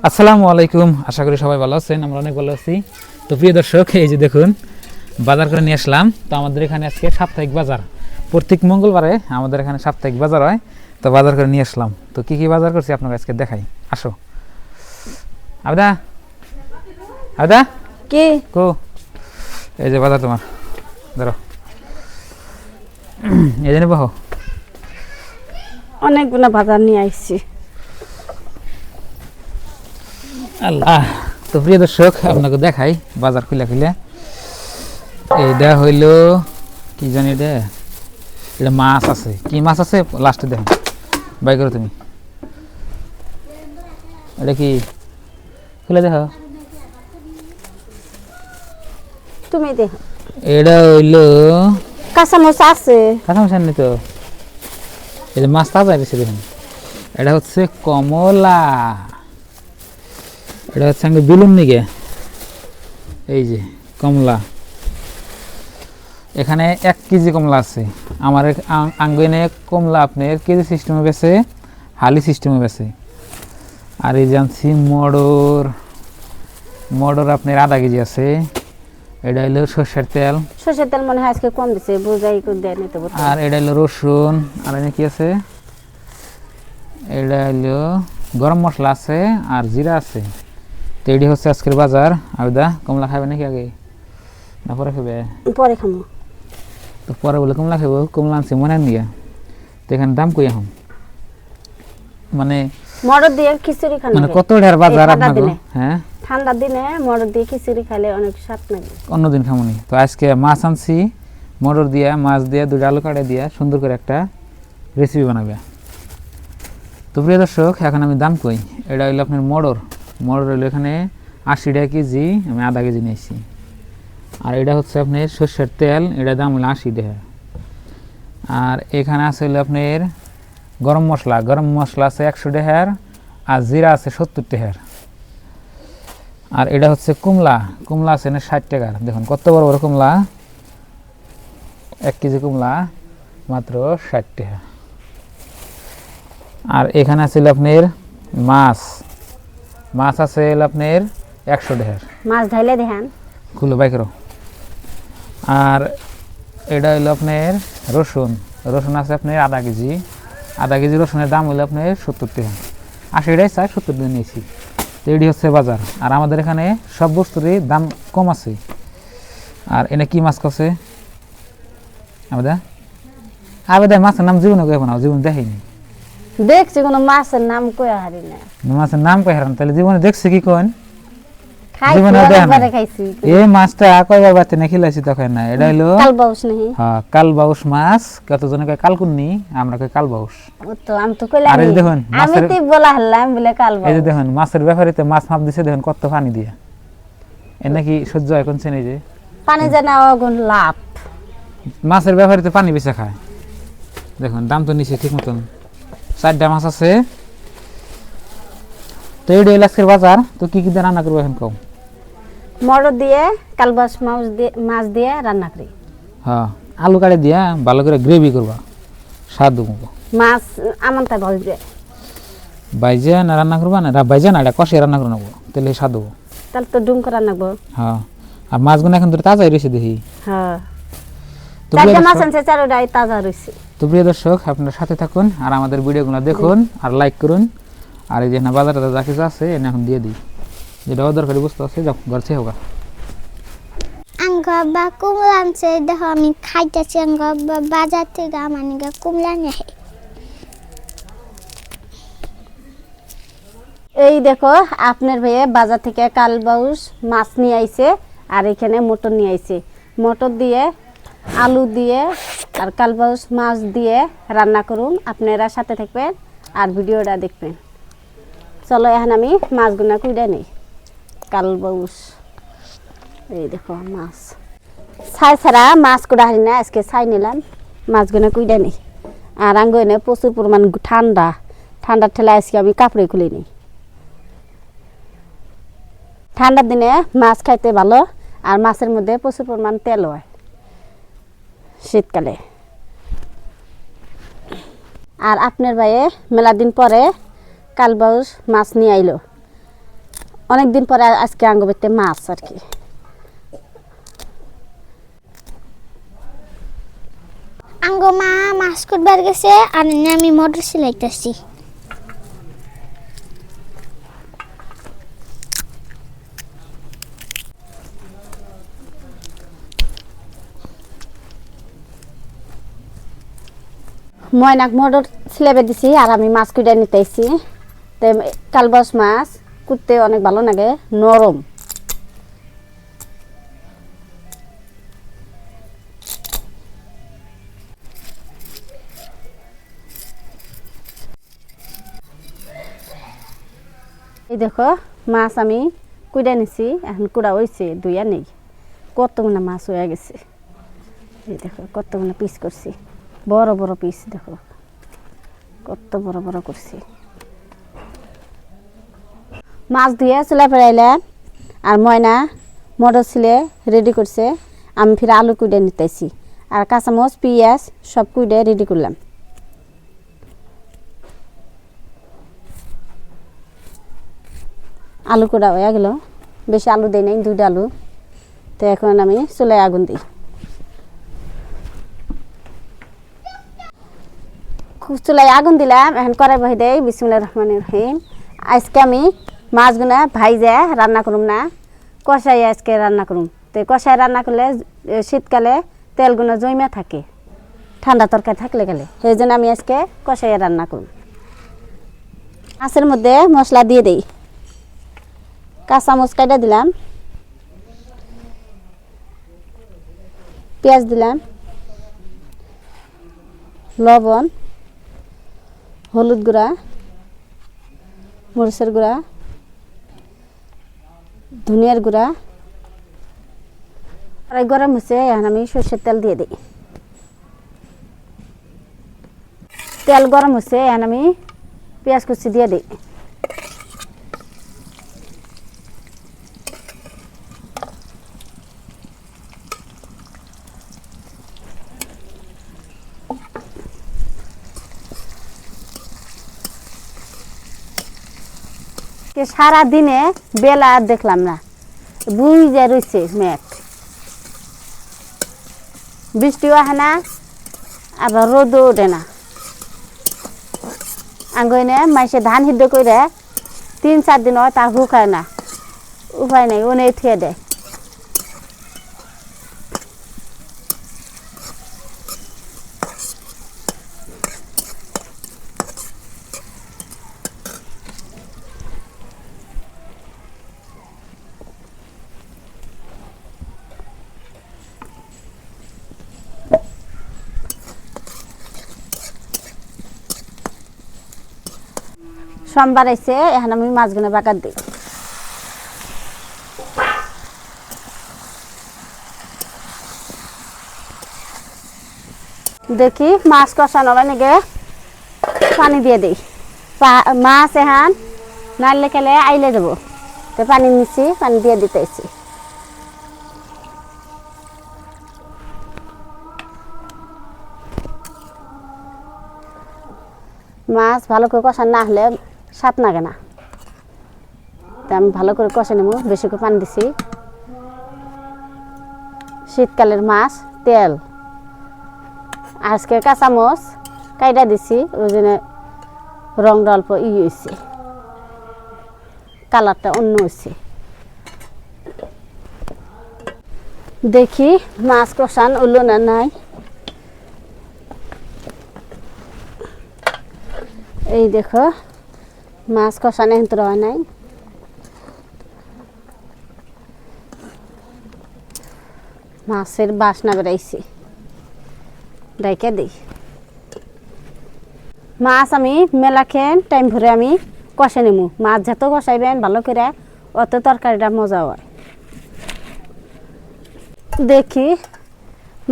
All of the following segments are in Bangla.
আসসালামু আলাইকুম, আশা করি সবাই ভালো আছেন। আমরা অনেক ভালো আছি। তো প্রিয় দর্শক, এই যে দেখুন বাজার করে নিয়ে আসলাম। তো আমাদের এখানে আজকে সাপ্তাহিক বাজার, প্রত্যেক মঙ্গলবারে আমাদের এখানে সাপ্তাহিক বাজার হয়। তো বাজার করে নিয়ে আসলাম। তো কি কি বাজার করছি আপনাকে আজকে দেখাই, আসো। আবেদা আবেদা কি কো, এই যে বাজার তোমার, ধরো এই জন্য বহ। অনেকগুলো বাজার নিয়ে আসছি। আল্লাহ, তো প্রিয় দর্শক আপনাকে দেখাই বাজার খুলে খুলে। এইটা হইল কি জানি, এটা মাছ আছে। কি মাছ আছে লাস্টে দেখো, বাই করো তুমি। এটা কি খুলে দেখো, তুমি দেখো। এটা হইল কাঁচামরিচ আছে। কাঁচামরিচ আননি তো। এই যে মাছ তাজা গেছে দেখুন। এটা হচ্ছে কমলা, এটা হচ্ছে আগে বিলুন নিগে। এই যে কমলা, এখানে 1 কেজি কমলা আছে। আমার আঙ্গনে কমলা আপনার কেজি সিস্টেমে বেছে, হালি সিস্টেমে বেছে। আর এই জানছি মটর আপনার আধা কেজি আছে। এটা হলো সর্ষের তেল। সর্ষের তেল মনে হয় আজকে কম দিছে, বুঝাই করে দেয় নিতে বলতে। আর এটা হলো রসুন। আর এখানে কি আছে, এটা হলো গরম মশলা আছে আর জিরা আছে। তো এটি হচ্ছে আজকের বাজার। আবেদা কমলা খাবে নাকি আগে না পরে খাবে? পরে খামো। তো পরে বলে কমলা খাবো, কমলা আনছি মনে নিয়ে। তো এখানে দাম কই এখন, মানে মটর দিয়ে খিচুড়ি খান, মানে কত ঢের বাজার আপনাকে? হ্যাঁ, ঠান্ডার দিনে মটর দিয়ে খিচুড়ি খাইলে অনেক স্বাদ লাগে। অন্যদিন খামনি। তো আজকে মাছ আনছি, মটর দিয়া, মাছ দিয়া, 2টা আলু কাটে দিয়া সুন্দর করে একটা রেসিপি বানাবে। তো প্রিয় দর্শক, এখন আমি দাম কই। এটা হইলো আপনার মটর হইলো এখানে 80 টাকা কেজি, আমি আধা কেজি নিয়েছি। আর এটা হচ্ছে আপনার সর্ষের তেল, এটা দাম হলো 80 টাকা। আর এখানে আছে হলো আপনার গরম মশলা আছে 100 টাকার, আর জিরা আছে 70 টাকার। আর এটা হচ্ছে কমলা আছে না 60 টাকার। দেখুন কত বড় বড় কমলা, 1 কেজি কমলা মাত্র 60 টাকা। আর এখানে আছে আপনার মাছ আছে আপনার 100 টাকার। মাছ ঢাইলে দেখেন, খুলে বাই করো। আর এটা হইলো আপনার রসুন আছে আপনার আধা কেজি রসুনের দাম হইলো আপনার 70 টাকা। 80 টাকায় 70 টাকা নিয়েছি। তো এটি হচ্ছে বাজার। আর আমাদের এখানে সব বস্তুরই দাম কম আছে। আর এনে কি মাছ করছে আবেদা মাছের নাম জীবনে কইব না, জীবন দেখিনি। দেখছি কোনো মাছের নাম কই হারি না। মাছের নাম কই হারান, তাহলে জীবনে দেখছি কি কোন? জীবনে খাইছি এই মাছটা কয়বার বাতে না খিলাইছি তখন না। এটা হলো কালবাউস নাকি? হ্যাঁ, কালবাউস মাছ। কতজনে কয় কালকুন্নি, আমরা কই কালবাউস। তো আমি তো কইলাম, আর এই দেখুন আমি তো বলা হলাম বলে কালবাউস। এই যে দেখুন মাছের ব্যাপারিতে মাছ মাপ দিছে, দেখুন কত পানি দিয়া। এ নাকি সহ্য হয় কোন চেনে যে পানি জানা আগুন লাভ। মাছের ব্যাপারিতে পানি বেচা খায়। দেখুন দাম তো নিচে ঠিক মতন। 4টা মাছ আছে। তো এই হইলো আজকের বাজার। তো কি কি দিয়ে রান্না করবো এখন কম? মটর দিয়ে, কালবাউস মাছ দিয়ে রান্না করি। হ্যাঁ, আলু কাটে দিয়া ভালো করে গ্রেভি করবা, স্বাদ দেবো। মাছ আমনটা ভাজবে, বাইজা না রান্না করবা না, বাইজা না, এটা কষে রান্না করে নেবো, তাহলে স্বাদ দেবো। তাহলে তো ডুম করে রান্নাবো। হ্যাঁ, আর মাছগুলো এখন তো তাজাই রয়েছে দেখি। হ্যাঁ, তো প্রিয় মাছ আনছে চারোটাই তাজা রয়েছে। তো প্রিয় দর্শক, আপনার সাথে থাকুন আর আমাদের ভিডিওগুলো দেখুন আর লাইক করুন। আর এই যে না বাজারে যা কিছু আছে এনে এখন দিয়ে দিই, যেটা অদরকারি বস্তু আছে যাও ঘরছে হোক। আঙ্গবা কুমড়া আনছে, দেখো আমি খাইতেছি। আঙ্গবা বাজার থেকে আমার কুমড়া নেই। এই দেখো আপনার ভাইয়ে বাজার থেকে কালবাউস মাছ নিয়ে আইছে, আর এখানে মটর নিয়ে আইছে। মটর দিয়ে, আলু দিয়ে আর কালবাউস মাছ দিয়ে রান্না করুন। আপনারা সাথে থাকবেন আর ভিডিওটা দেখবেন। চলো এখন আমি মাছগুনা কুইডা নেই। কালবাউস, এই দেখো মাছ ছাই ছাড়া মাছ কুড়া হারি না, আজকে ছাই নিলাম। মাছগুনা কুইডা নেই। আর আঙ্গ এনে প্রচুর পরিমাণ ঠান্ডার ঠেলা আজকে আমি কাপড়ে খুলে নিই। ঠান্ডার দিনে মাছ খাইতে ভালো, আর মাছের মধ্যে প্রচুর পরিমাণ তেল হয় শীতকালে। আর আপনার ভাইয়ে মেলা দিন পরে কালবাউস মাছ নিয়ে আইলো। অনেকদিন পরে আজকে আঙ্গ বেতে মাছ আর কি। আঙ্গো মা মাছ করবার গেছে আর আমি মোটর সিলাইতেছি। ময়নাক মোটর সিলাইবে দিছি আর আমি মাছ কুইটা নিতেছি। তো কালবাউস মাছ কুটতে অনেক ভালো লাগে, নরম। এই দেখো মাছ আমি কুইটা নিছি, এখন কুড়া হয়েছে দুইয়া নেই, কতগুলো মাছ হয়ে গেছে। এই দেখো কতগুলো পিস করছি, বড় বড় পিস, দেখো কত বড় বড় করছি। মাছ ধুয়ে চুলা ফেরাইলাম আর ময়না মোটর ছিলে রেডি করছে। আমি ফিরে আলু কুইডে নিতেছি আর কাঁচামচ পেঁয়াজ সব কুইডে রেডি করলাম। আলু কুড়া হয়ে গেল, বেশি আলু দেই নাই, 2টা আলু। তো এখন আমি চুলায় আগুন দিই। চুলায় আগুন দিলাম, এখন কড়াই বহাই দেই। বিসমিল্লাহির রহমানির রহিম। আজকে আমি মাছগুনা ভাইজা রান্না করুম না, কষাই আজকে রান্না করুম। তো কষাই রান্না করলে শীতকালে তেলগুনা জমা থাকে, ঠান্ডা তরকারি থাকলে গেলে, সেই জন্য আমি আজকে কষাই রান্না করুম। মাছের মধ্যে মশলা দিয়ে দেই। কাঁচামচ কাটা দিলাম, পেঁয়াজ দিলাম, লবণ, হলুদ গুঁড়া, মরিচের গুঁড়া, ধনিয়ার গুঁড়া। কড়াই গরম হচ্ছে, এখন আমি সরষের তেল দিয়ে দিই। তেল গরম হচ্ছে, এখন আমি পেঁয়াজ কুচি দিয়ে দিই। সারা দিনে বেলা আর দেখলাম না, বুঝে রয়েছে মেঘ, বৃষ্টিও আসে না আবার রোদও ওঠে না। আঙ্গনে মাইসে ধান সিদ্ধ করে 3-4 দিন হয়, তা শুকায় না, উপায় নাই, ওনে থুয়ে দেয়। সোমবার আইছে, এখন আমি মাছগুলো বাগার দিই। দেখি মাছ কষানো নাকি, পানি দিয়ে দিই। মাছ এখন নাড়লে খেলে আইলে দেবো, তো পানি নিচ্ছি, পানি দিয়ে দিতেছি। মাছ ভালো করে কষা না হলে স্বাদ লাগে না, তা আমি ভালো করে কষে নেব। বেশি করে পানি দিছি, শীতকালের মাছ, তেল। আজকে কাঁচামচ কাইটা দিছি, ওই জন্য রংটা অল্প হয়েছে, কালারটা অন্য হয়েছে। দেখি মাছ কষান উল্লো না নাই। এই দেখো মাছ কষানো এখন তো হয় নাই, মাছের বাসনা বেড়াইছে, ডাইকে দিই। মাছ আমি মেলাখেন টাইম ভরে আমি কষে নেবো। মাছ যত কষাইবেন ভালো করে, অত তরকারিটা মজা হয়। দেখি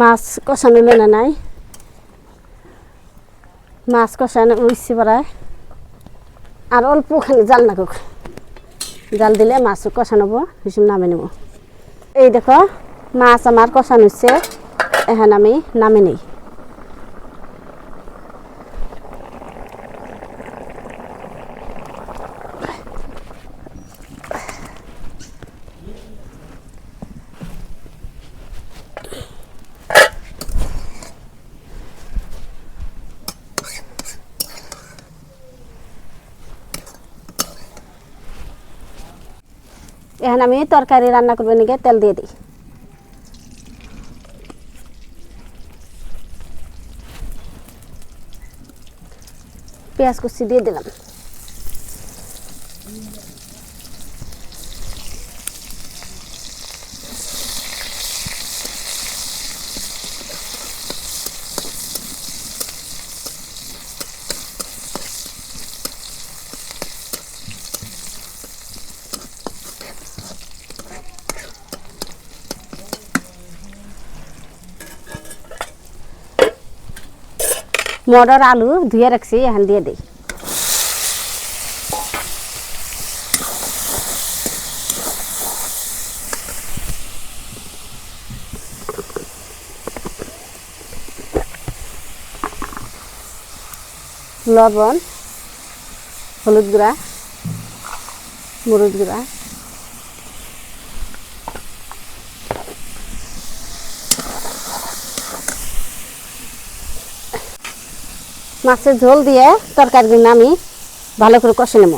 মাছ কষানো না নাই, মাছ কষানো উঠছে পড়ায়, আর অল্প খালি জাল লাগুক, জাল দিলে মাছ কষানোবো, হিসেবে নামে নেব। এই দেখো মাছ আমার কষানো হচ্ছে, এখন আমি নামে নেই। এখন আমি তরকারি রান্না করবো নিকে তেল দিয়ে দিই। পেঁয়াজ কুচি দিয়ে দিলাম। মটর আলু ধুয়ে রাখছি, এখন দিয়ে দিই। লবণ, হলুদ গুঁড়া, মরিচ গুঁড়া, মাছের ঝোল দিয়ে তরকারি আমি ভালো করে কষে নেব।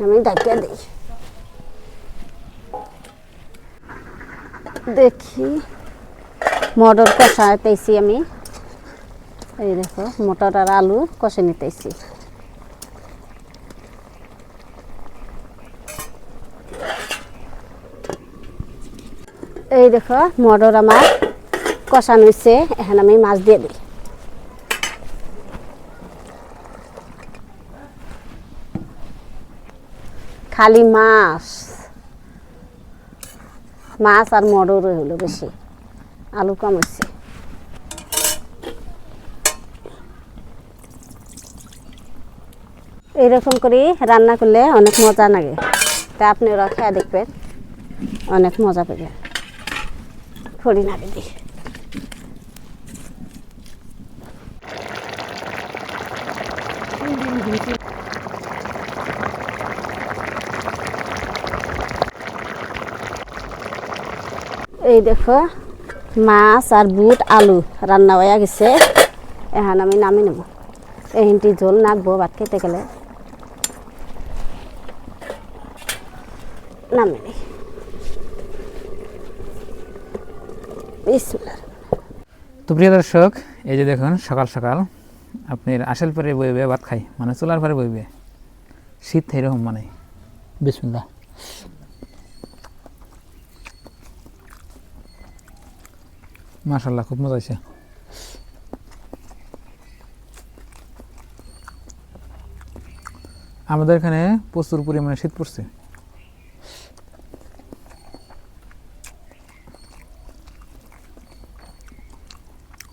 আমি ঢাকিয়ে দিই। দেখি মটর কষাতেছি আমি। এই দেখো মটর আর আলু কষে নিতেছি। এই দেখো মটর আমার কষানো হয়েছে, এখন আমি মাছ দিয়ে দিই। খালি মাছ আর মটর হলো বেশি, আলু কম হচ্ছে। এইরকম করে রান্না করলে অনেক মজা লাগে, তা আপনারা খেয়ে দেখবেন, অনেক মজা পাবেন। খড়ি নাড়ি দিই। এই দেখো মাছ আর বুট আলু রান্না হয়ে গেছে, এখন আমি নামিয়ে নেব। এইটি ঝোল নাকবো ভাত খেতে গেলে, নামিয়ে নিই। বিসমিল্লাহ। তো প্রিয় দর্শক, এই যে দেখুন সকাল সকাল আপনার আসল পরে বইবে ভাত খাই, মানে চুলার পরে বইবে, শীত এরকম মানে। বিসমিল্লাহ। মাশাআল্লাহ, খুব মজা হয়েছে। আমাদের এখানে প্রচুর পরিমাণে শীত পড়ছে।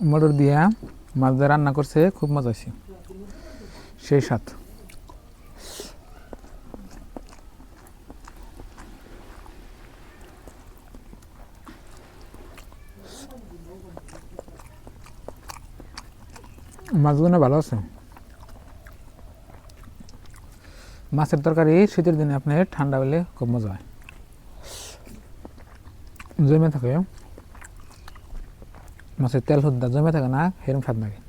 মটর দিয়া মাছ দিয়ে রান্না করছে, খুব মজা হয়েছে, সেই স্বাদ। মাছগুলো ভালো আছে। মাছের তরকারি শীতের দিনে আপনার ঠান্ডা হলে খুব মজা হয়, জমে থাকে, মাছের তেল হুদ্দা জমে থাকে না, সেরকম স্বাদ লাগে।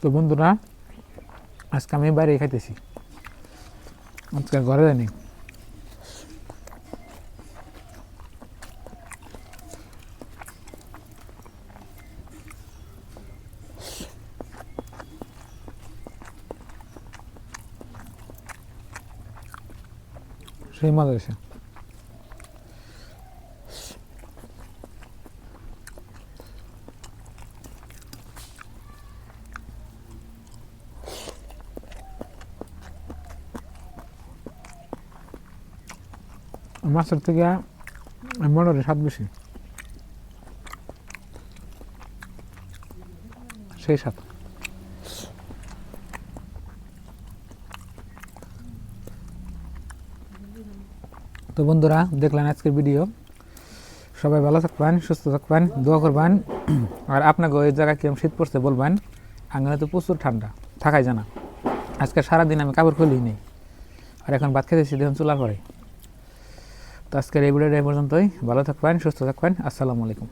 তো বন্ধুরা, আজকে আমি বাইরে খাইতেছি, আজকে ঘরে যাইনি। সেই মজা হয়েছে। মাছের থেকে মটরের স্বাদ বেশি, সেই স্বাদ। তো বন্ধুরা দেখলেন আজকের ভিডিও, সবাই ভালো থাকবেন, সুস্থ থাকবেন, দোয়া করবেন। আর আপনাকে ওই জায়গায় কিরম শীত পড়ছে বলবেন, আঙ্গনে তো প্রচুর ঠান্ডা, থাকাই জানা। আজকে সারাদিন আমি কাপড় খুলি নেই, আর এখন ভাত খেতেছি দেখুন চুলার পরে। তো আজকের এই ভিডিওটা এই পর্যন্তই, ভালো থাকবেন, সুস্থ থাকবেন, আসসালামু আলাইকুম।